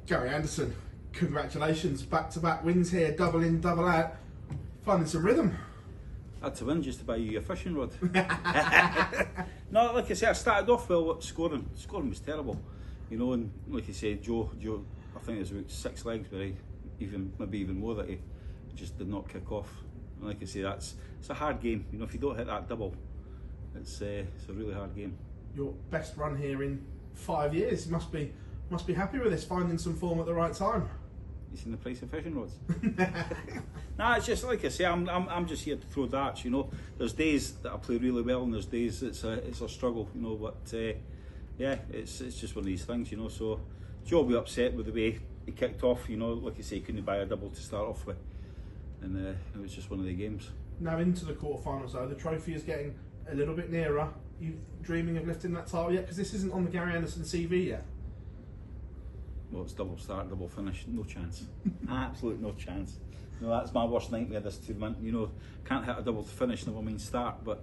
Gary Anderson, congratulations, back-to-back wins here, double in, double out, finding some rhythm. I had to win just to buy you your fishing rod. No, like I say, I started off well scoring. Scoring was terrible, you know, and like I said, Joe, I think it was about 6 legs, but maybe even more that he just did not kick off. And like I say, it's a hard game. You know, if you don't hit that double, it's a really hard game. Your best run here in 5 years. You must be happy with this, finding some form at the right time. You seen the price of fishing rods? Nah, it's just like I say, I'm just here to throw darts, you know. There's days that I play really well and there's days it's a struggle, you know, but yeah, it's just one of these things, you know. So Joe will be upset with the way he kicked off, you know, like I say, he couldn't buy a double to start off with. And it was just one of the games. Now into the quarterfinals though, the trophy is getting a little bit nearer. You dreaming of lifting that title yet? Because this isn't on the Gary Anderson CV yet. Well, it's double start, double finish, no chance. Absolute no chance. No, that's my worst nightmare this tournament. You know, can't hit a double to finish, never mind start. But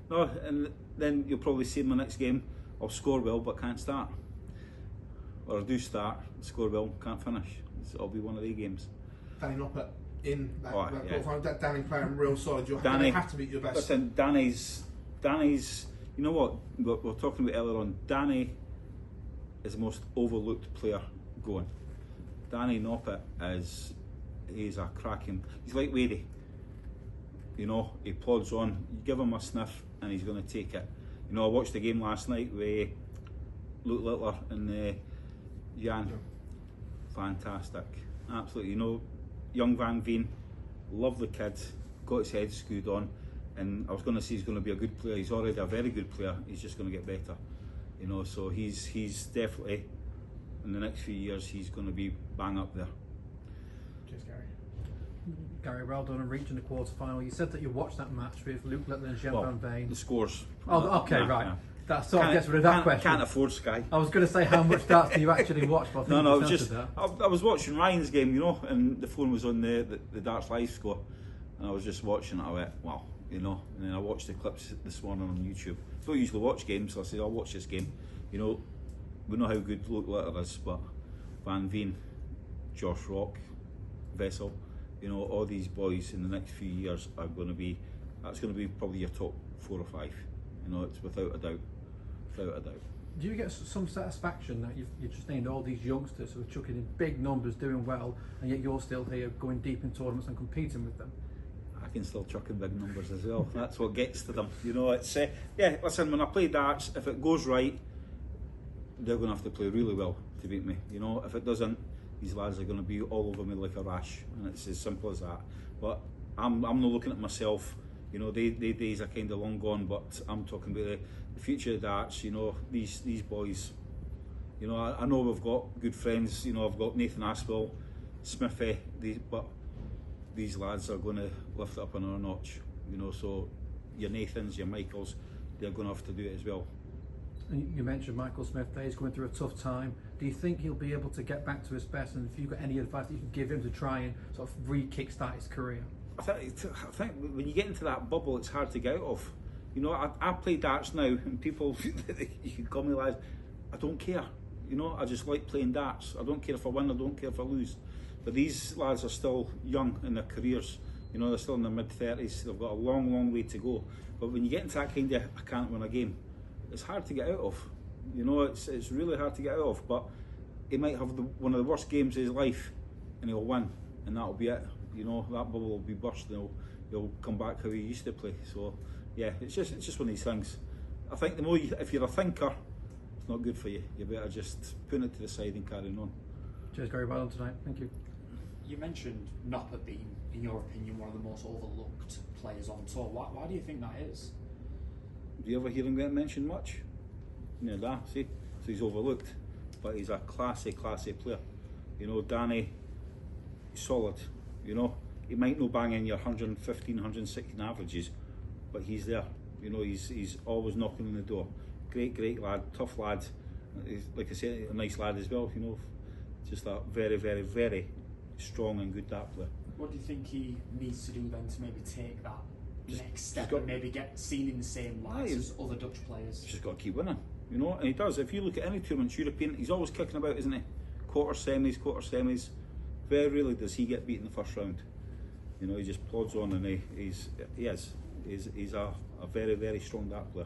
no, and then you'll probably see in my next game, I'll score well but can't start. Or I do start, score well, can't finish. It'll be one of the games. Danny Noppert in that quarterfinal. Danny playing real solid. You have to beat your best. Listen, Danny's. You know what? We're talking about earlier on. Danny is the most overlooked player going. Danny Noppert he's a cracking. He's like Wadey. You know, he plods on. You give him a sniff, and he's going to take it. You know, I watched the game last night with Luke Littler and Gian. Fantastic, absolutely. You know, young Veen, lovely kid, got his head screwed on, and I was going to say he's going to be a good player. He's already a very good player. He's just going to get better. You know, so he's definitely, in the next few years, he's going to be bang up there. Cheers, Gary. Gary, well done on reaching the quarter-final. You said that you watched that match with Luke Littler and Gian van Veen. The scores. Oh, okay, right. Yeah. That sort of gets rid of that question. Can't afford Sky. I was going to say, how much darts do you actually watch? But I no, just I was watching Ryan's game, you know, and the phone was on the Darts Live score, and I was just watching it. I went, wow, you know, and then I watched the clips this morning on YouTube. I don't usually watch games, so I said I'll watch this game. You know, we know how good Luke Littler is, but Van Veen, Josh Rock, Vessel, you know, all these boys in the next few years are going to be. That's going to be probably your top 4 or 5. You know, it's without a doubt. Without a doubt. Do you get some satisfaction that you've just named all these youngsters who are chucking in big numbers, doing well, and yet you're still here going deep in tournaments and competing with them? I can still chuck in big numbers as well. That's what gets to them. You know, it's yeah. Listen, when I play darts, if it goes right, they're going to have to play really well to beat me. You know, if it doesn't, these lads are going to be all over me like a rash, and it's as simple as that. But I'm not looking at myself. You know, they days are kind of long gone. But I'm talking about the future of darts. You know, these boys. You know, I know we've got good friends. You know, I've got Nathan Aspel, Smithy. But these lads are going to lift it up another notch. You know, so your Nathans, your Michaels, they're going to have to do it as well. And you mentioned Michael Smith there, he's going through a tough time. Do you think he'll be able to get back to his best, and if you've got any advice that you can give him to try and sort of re-kickstart his career? I think when you get into that bubble, it's hard to get out of. You know, I play darts now, and people, you can call me lads, I don't care. You know, I just like playing darts. I don't care if I win, I don't care if I lose. But these lads are still young in their careers. You know, they're still in their mid-30s. They've got a long, long way to go. But when you get into that kind of, I can't win a game, it's hard to get out of. You know, it's really hard to get out of. But he might have one of the worst games of his life, and he'll win, and that'll be it. You know, that bubble will be burst, and he'll come back how he used to play. So yeah, it's just one of these things. I think the more if you're a thinker, it's not good for you. You better just put it to the side and carry on. Cheers, Gary. Well done tonight. Thank you. You mentioned Noppert being, in your opinion, one of the most overlooked players on tour. Why do you think that is? Do you ever hear him get mentioned much? No, see, so he's overlooked, but he's a classy player. You know, Danny, he's solid. You know, he might not bang in your 115, 116 averages, but he's there. You know, he's always knocking on the door. Great lad, tough lad. He's, like I said, a nice lad as well. You know, just a very, very, very strong and good dart player. What do you think he needs to do then to maybe take that next step and maybe get seen in the same lights as other Dutch players? He's just got to keep winning, you know, and he does. If you look at any tournaments, European, he's always kicking about, isn't he? quarter semis. Very rarely does he get beat in the first round. You know, he just plods on, and he's a very, very strong dart player.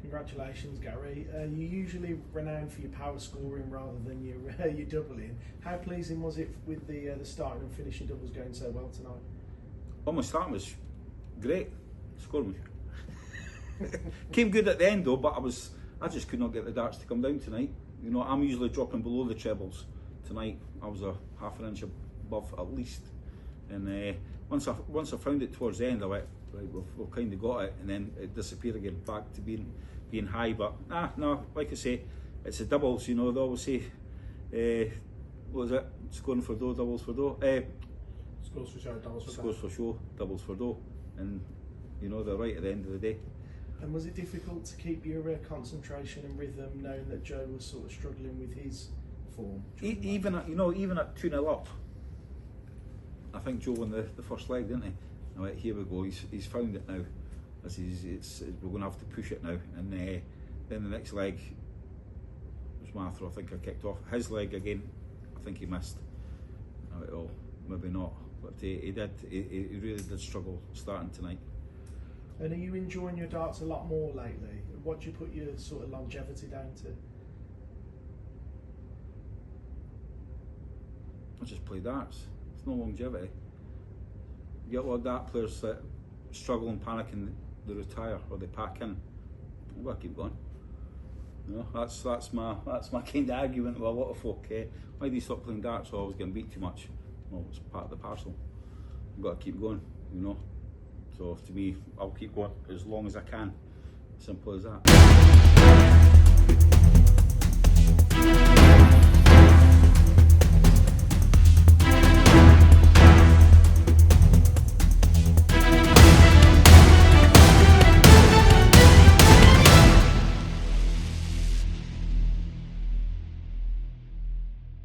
Congratulations, Gary. You're usually renowned for your power scoring rather than your doubling. How pleasing was it with the starting and finishing doubles going so well tonight? Well, my starting was great. Scoring was came good at the end though, but I just could not get the darts to come down tonight. You know, I'm usually dropping below the trebles. Tonight I was a half an inch above at least, and once I found it towards the end, I went, right, we've kind of got it, and then it disappeared again back to being high. But no, like I say, it's the doubles. You know, they always say, what was it? Scoring for dough, doubles for dough. Scores for show, doubles for Scores for show, doubles for dough, and you know they're right at the end of the day. And was it difficult to keep your concentration and rhythm, knowing that Joe was sort of struggling with his form? Even at 2-0 up, I think Joe won the first leg, didn't he? I went, here we go. He's found it now. We're going to have to push it now. And then the next leg was my throw. I think I kicked off his leg again. I think he missed. I went, oh, maybe not. But he did. He really did struggle starting tonight. And are you enjoying your darts a lot more lately? What do you put your sort of longevity down to? I just play darts. It's no longevity. You get a lot of dart players that struggle and panic and they retire or they pack in. I've got to keep going. You know, that's my kind of argument with a lot of folk. Why do you stop playing darts? Oh, I was getting beat too much. Well, it's part of the parcel. I've got to keep going. You know. So to me, I'll keep going as long as I can. Simple as that.